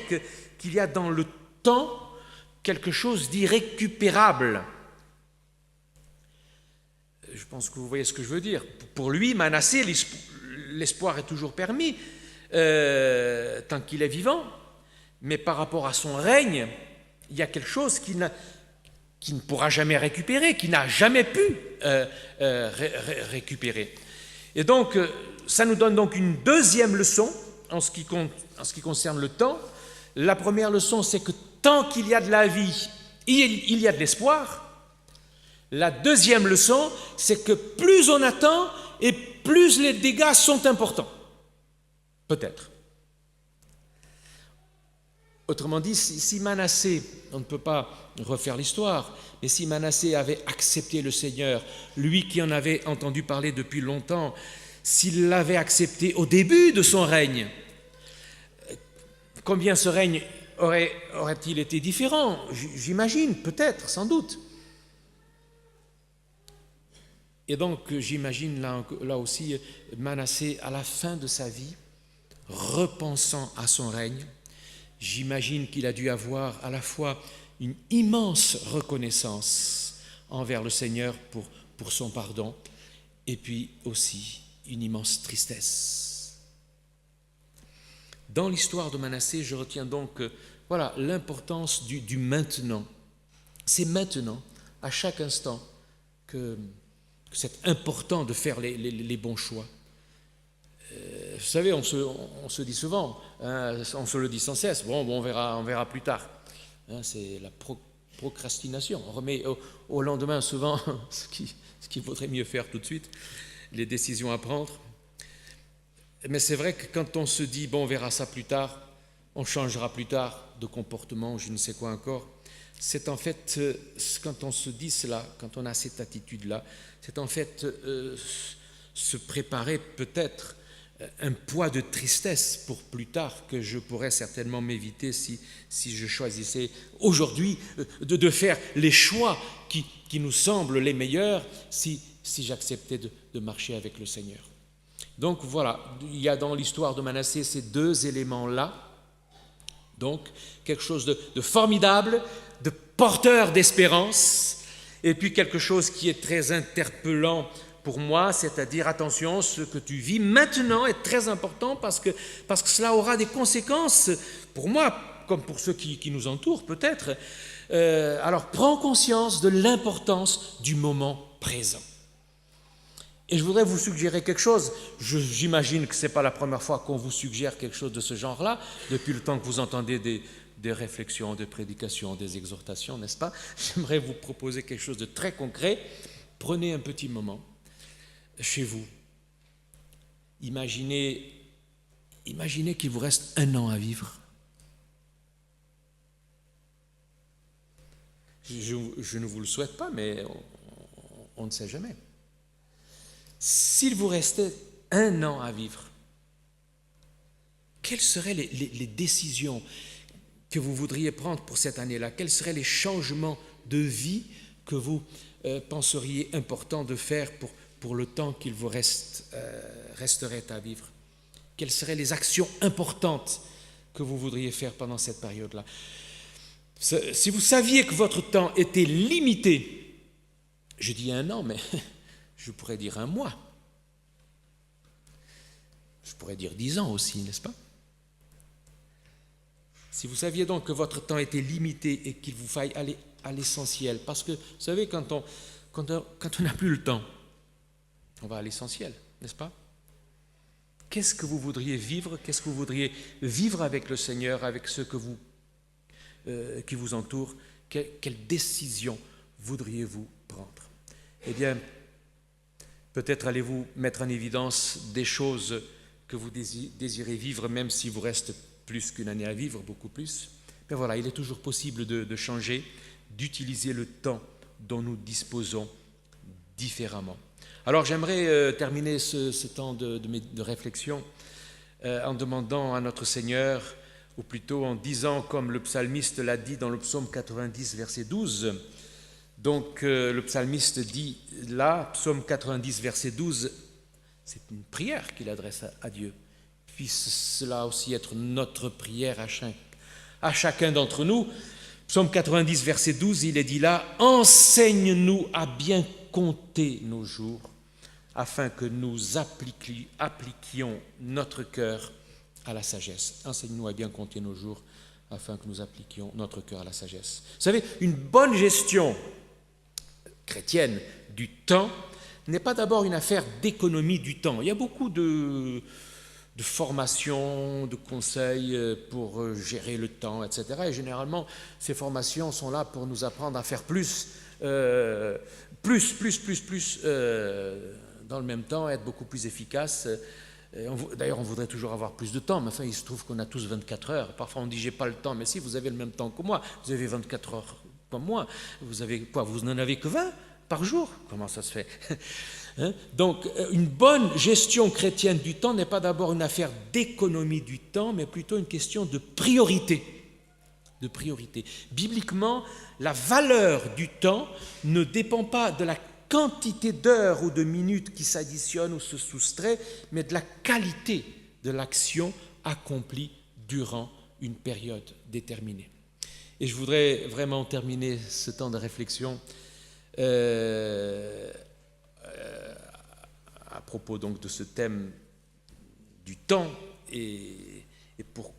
F: qu'il y a dans le temps quelque chose d'irrécupérable. Je pense que vous voyez ce que je veux dire. Pour lui, Manassé, l'espoir est toujours permis tant qu'il est vivant, mais par rapport à son règne, il y a quelque chose qui ne pourra jamais récupérer, qui n'a jamais pu récupérer. Et donc, ça nous donne donc une deuxième leçon en ce qui concerne le temps. La première leçon, c'est que tant qu'il y a de la vie, il y a de l'espoir. La deuxième leçon, c'est que plus on attend et plus les dégâts sont importants. Peut-être. Autrement dit, si Manassé, on ne peut pas refaire l'histoire, mais si Manassé avait accepté le Seigneur, lui qui en avait entendu parler depuis longtemps, s'il l'avait accepté au début de son règne, combien ce règne aurait-il été différent? J'imagine, peut-être, sans doute. Et donc, j'imagine là aussi Manassé à la fin de sa vie, repensant à son règne. J'imagine qu'il a dû avoir à la fois une immense reconnaissance envers le Seigneur pour son pardon, et puis aussi une immense tristesse. Dans l'histoire de Manassé, je retiens donc voilà, l'importance du maintenant. C'est maintenant, à chaque instant, que c'est important de faire les bons choix. Vous savez, on se dit souvent, hein, on se le dit sans cesse, bon on verra plus tard. Hein, c'est la procrastination. On remet au lendemain souvent ce qu'il vaudrait mieux faire tout de suite, les décisions à prendre. Mais c'est vrai que quand on se dit, bon on verra ça plus tard, on changera plus tard de comportement, je ne sais quoi encore, c'est en fait, quand on se dit cela, quand on a cette attitude-là, c'est en fait se préparer peut-être un poids de tristesse pour plus tard que je pourrais certainement m'éviter si je choisissais aujourd'hui de faire les choix qui nous semblent les meilleurs si j'acceptais de marcher avec le Seigneur. Donc voilà, il y a dans l'histoire de Manassé ces deux éléments-là, donc quelque chose de formidable, de porteur d'espérance, et puis quelque chose qui est très interpellant pour moi, c'est-à-dire, attention, ce que tu vis maintenant est très important parce que cela aura des conséquences pour moi, comme pour ceux qui nous entourent peut-être. Alors, prends conscience de l'importance du moment présent. Et je voudrais vous suggérer quelque chose. J'imagine que ce n'est pas la première fois qu'on vous suggère quelque chose de ce genre-là, depuis le temps que vous entendez des réflexions, des prédications, des exhortations, n'est-ce pas? J'aimerais vous proposer quelque chose de très concret. Prenez un petit moment chez vous. Imaginez qu'il vous reste 1 an à vivre. Je ne vous le souhaite pas, mais on ne sait jamais. S'il vous restait 1 an à vivre, quelles seraient les décisions que vous voudriez prendre pour cette année-là? Quels seraient les changements de vie que vous penseriez important de faire pour le temps qu'il vous resterait à vivre? Quelles seraient les actions importantes que vous voudriez faire pendant cette période-là? Si vous saviez que votre temps était limité, je dis 1 an, mais je pourrais dire 1 mois. Je pourrais dire 10 ans aussi, n'est-ce pas? Si vous saviez donc que votre temps était limité et qu'il vous faille aller à l'essentiel, parce que, vous savez, quand on n'a plus le temps, on va à l'essentiel, n'est-ce pas? Qu'est-ce que vous voudriez vivre? Qu'est-ce que vous voudriez vivre avec le Seigneur, avec ceux qui vous entourent? Quelle décision voudriez-vous prendre? Eh bien, peut-être allez-vous mettre en évidence des choses que vous désirez vivre, même s'il vous reste plus qu'une année à vivre, beaucoup plus. Mais voilà, il est toujours possible de changer, d'utiliser le temps dont nous disposons différemment. Alors j'aimerais terminer ce temps de réflexion en demandant à notre Seigneur, ou plutôt en disant, comme le psalmiste l'a dit dans le psaume 90, verset 12, donc le psalmiste dit là, psaume 90, verset 12, c'est une prière qu'il adresse à Dieu. Puisse cela aussi être notre prière à chacun d'entre nous. Psaume 90, verset 12, il est dit là, « Enseigne-nous à bien compter nos jours, afin que nous appliquions notre cœur à la sagesse. » Enseigne-nous à bien compter nos jours, afin que nous appliquions notre cœur à la sagesse. Vous savez, une bonne gestion chrétienne du temps n'est pas d'abord une affaire d'économie du temps. Il y a beaucoup de formations, de conseils pour gérer le temps, etc. Et généralement, ces formations sont là pour nous apprendre à faire plus dans le même temps, être beaucoup plus efficace. D'ailleurs, on voudrait toujours avoir plus de temps, mais enfin, il se trouve qu'on a tous 24 heures. Parfois, on dit, j'ai pas le temps, mais si, vous avez le même temps que moi, vous avez 24 heures comme moi. Vous avez quoi? Vous n'en avez que 20 par jour? Comment ça se fait? Donc, une bonne gestion chrétienne du temps n'est pas d'abord une affaire d'économie du temps, mais plutôt une question de priorité. De priorité. Bibliquement, la valeur du temps ne dépend pas de la quantité d'heures ou de minutes qui s'additionnent ou se soustraient, mais de la qualité de l'action accomplie durant une période déterminée. Et je voudrais vraiment terminer ce temps de réflexion à propos donc de ce thème du temps et pour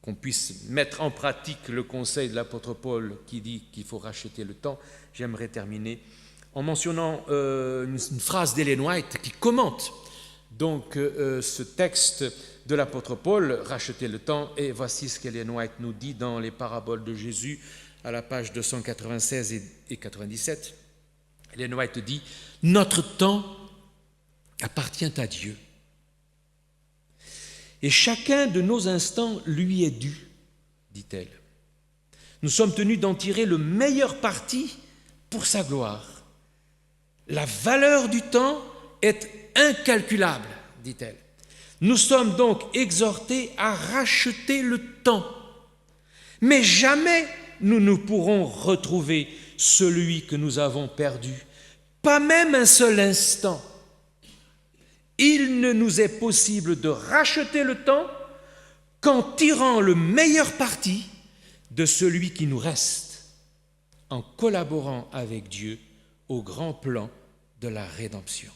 F: qu'on puisse mettre en pratique le conseil de l'apôtre Paul qui dit qu'il faut racheter le temps, j'aimerais terminer en mentionnant une phrase d'Ellen White qui commente donc ce texte de l'apôtre Paul, racheter le temps, et voici ce qu'Ellen White nous dit dans les paraboles de Jésus à la page 296 et 97. Ellen White dit « Notre temps appartient à Dieu, et chacun de nos instants lui est dû, dit-elle. Nous sommes tenus d'en tirer le meilleur parti pour sa gloire. La valeur du temps est incalculable, dit-elle. Nous sommes donc exhortés à racheter le temps, mais jamais nous ne pourrons retrouver celui que nous avons perdu, pas même un seul instant. Il ne nous est possible de racheter le temps qu'en tirant le meilleur parti de celui qui nous reste, en collaborant avec Dieu au grand plan de la rédemption.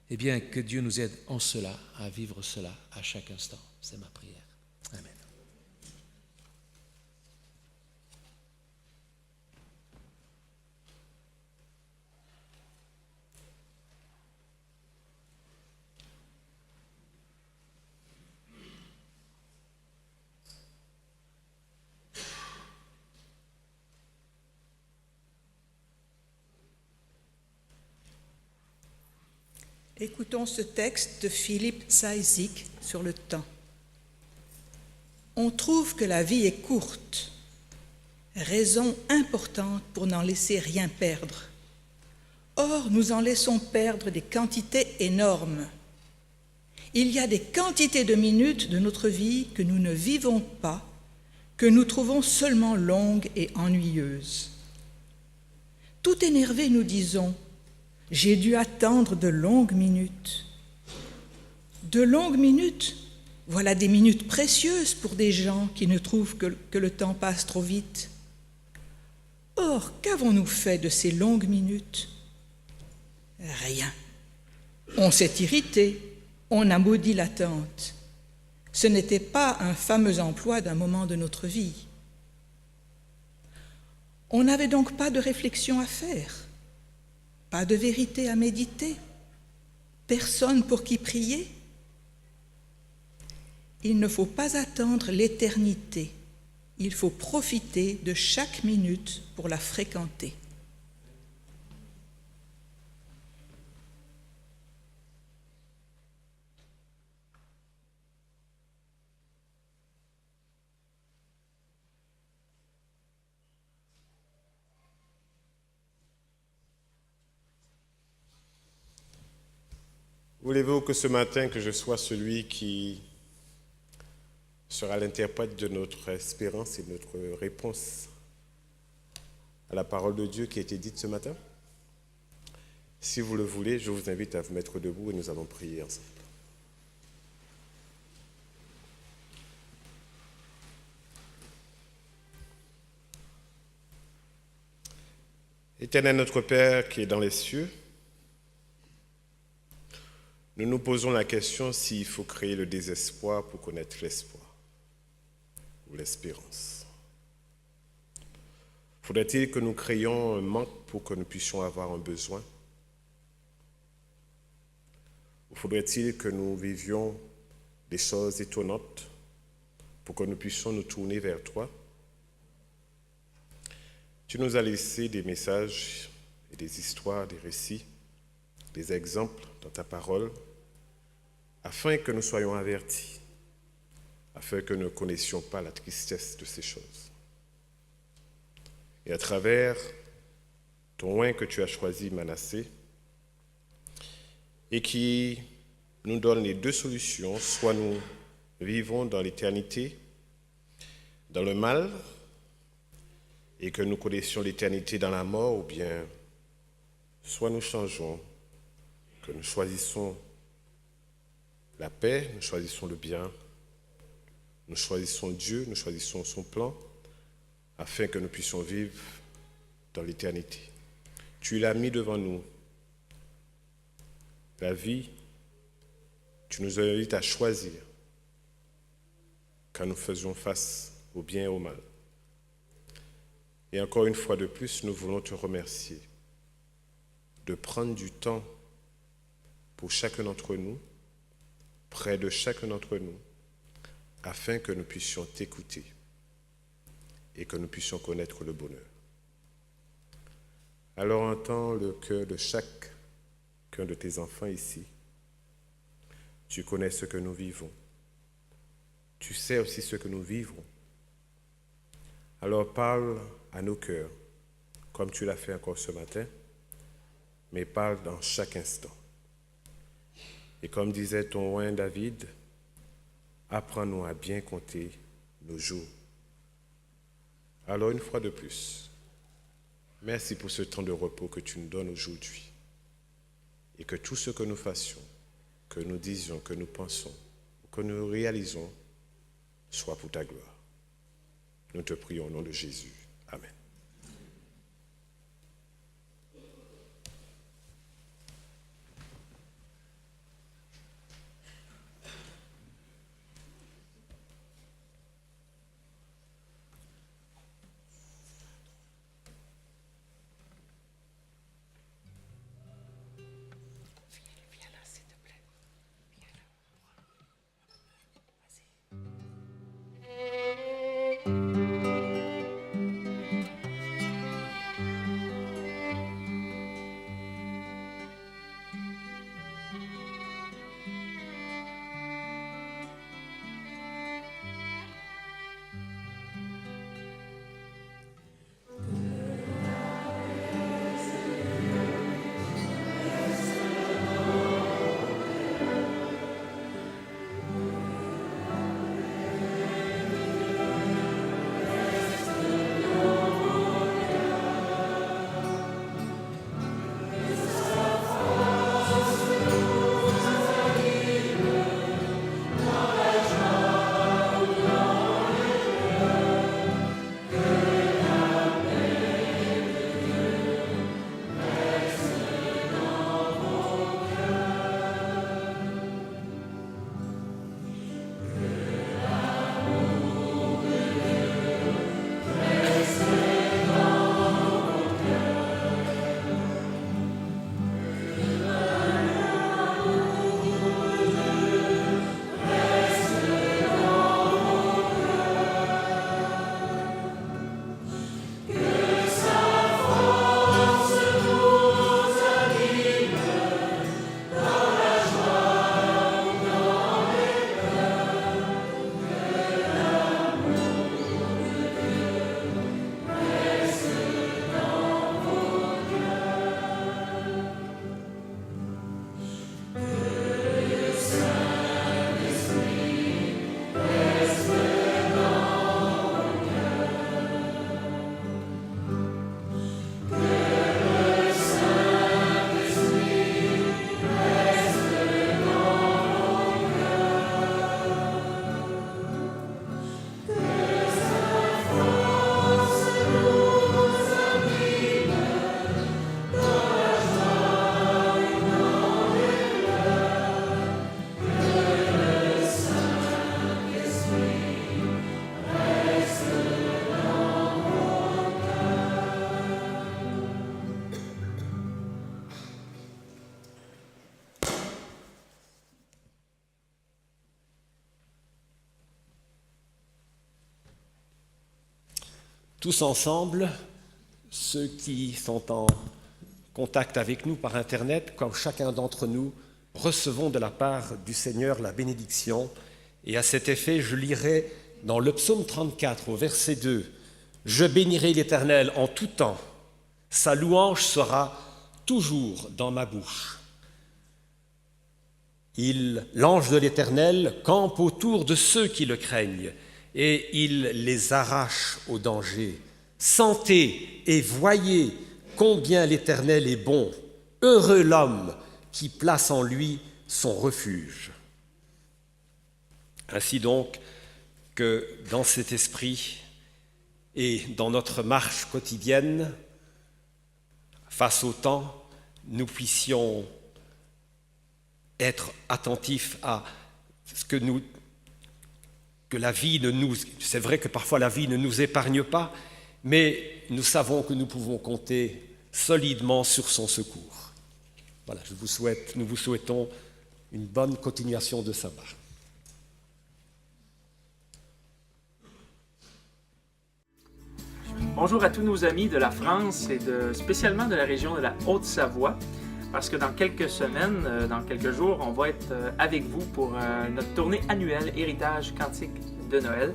F: Eh bien, que Dieu nous aide en cela, à vivre cela à chaque instant. C'est ma prière. Amen.
G: Écoutons ce texte de Philippe Zaïsik sur le temps. On trouve que la vie est courte. Raison importante pour n'en laisser rien perdre. Or, nous en laissons perdre des quantités énormes. Il y a des quantités de minutes de notre vie que nous ne vivons pas, que nous trouvons seulement longues et ennuyeuses. Tout énervés, nous disons « J'ai dû attendre de longues minutes ». De longues minutes, voilà des minutes précieuses pour des gens qui ne trouvent que le temps passe trop vite. Or, qu'avons-nous fait de ces longues minutes ? Rien. On s'est irrité, on a maudit l'attente. Ce n'était pas un fameux emploi d'un moment de notre vie. On n'avait donc pas de réflexion à faire, pas de vérité à méditer, personne pour qui prier. Il ne faut pas attendre l'éternité, il faut profiter de chaque minute pour la fréquenter.
H: Voulez-vous que ce matin, que je sois celui qui sera l'interprète de notre espérance et de notre réponse à la parole de Dieu qui a été dite ce matin? Si vous le voulez, je vous invite à vous mettre debout et nous allons prier ensemble. Éternel notre Père qui est dans les cieux, nous nous posons la question s'il faut créer le désespoir pour connaître l'espoir ou l'espérance. Faudrait-il que nous créions un manque pour que nous puissions avoir un besoin? Ou faudrait-il que nous vivions des choses étonnantes pour que nous puissions nous tourner vers toi? Tu nous as laissé des messages et des histoires, des récits, des exemples dans ta parole, afin que nous soyons avertis, afin que nous ne connaissions pas la tristesse de ces choses. Et à travers ton oint que tu as choisi, Manassé, et qui nous donne les deux solutions, soit nous vivons dans l'éternité, dans le mal, et que nous connaissions l'éternité dans la mort, ou bien soit nous changeons, que nous choisissons la paix, nous choisissons le bien, nous choisissons Dieu, nous choisissons son plan, afin que nous puissions vivre dans l'éternité. Tu l'as mis devant nous, la vie, tu nous invites à choisir quand nous faisions face au bien et au mal. Et encore une fois de plus, nous voulons te remercier de prendre du temps pour chacun d'entre nous, près de chacun d'entre nous, afin que nous puissions t'écouter et que nous puissions connaître le bonheur. Alors entends le cœur de chacun de tes enfants ici. Tu connais ce que nous vivons. Tu sais aussi ce que nous vivrons. Alors parle à nos cœurs, comme tu l'as fait encore ce matin, mais parle dans chaque instant. Et comme disait ton oint David, apprends-nous à bien compter nos jours. Alors une fois de plus, merci pour ce temps de repos que tu nous donnes aujourd'hui. Et que tout ce que nous fassions, que nous disions, que nous pensons, que nous réalisons, soit pour ta gloire. Nous te prions au nom de Jésus. Amen.
D: tous ensemble, ceux qui sont en contact avec nous par Internet, comme chacun d'entre nous, recevons de la part du Seigneur la bénédiction. Et à cet effet, je lirai dans le psaume 34, au verset 2, « Je bénirai l'Éternel en tout temps, sa louange sera toujours dans ma bouche. » L'ange de l'Éternel campe autour de ceux qui le craignent, et il les arrache au danger. Sentez et voyez combien l'Éternel est bon. Heureux l'homme qui place en lui son refuge. Ainsi donc que dans cet esprit et dans notre marche quotidienne, face au temps, nous puissions être attentifs à ce que la vie ne nous... C'est vrai que parfois la vie ne nous épargne pas, mais nous savons que nous pouvons compter solidement sur son secours. Voilà, nous vous souhaitons une bonne continuation de sabbat.
I: Bonjour à tous nos amis de la France et spécialement de la région de la Haute-Savoie, parce que dans quelques semaines, dans quelques jours, on va être avec vous pour notre tournée annuelle Héritage Cantique de Noël.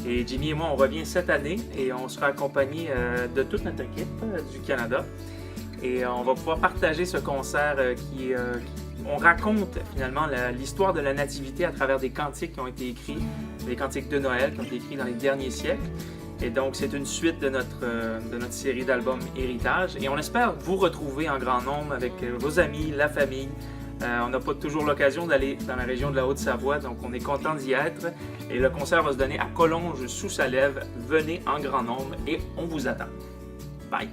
I: Et Jimmy et moi, on revient cette année et on sera accompagnés de toute notre équipe du Canada. Et on va pouvoir partager ce concert on raconte finalement l'histoire de la Nativité à travers des cantiques qui ont été écrits, des cantiques de Noël qui ont été écrits dans les derniers siècles. Et donc, c'est une suite de notre série d'albums Héritage. Et on espère vous retrouver en grand nombre avec vos amis, la famille. On n'a pas toujours l'occasion d'aller dans la région de la Haute-Savoie, donc on est content d'y être. Et le concert va se donner à Collonges, sous Salève. Venez en grand nombre et on vous attend. Bye!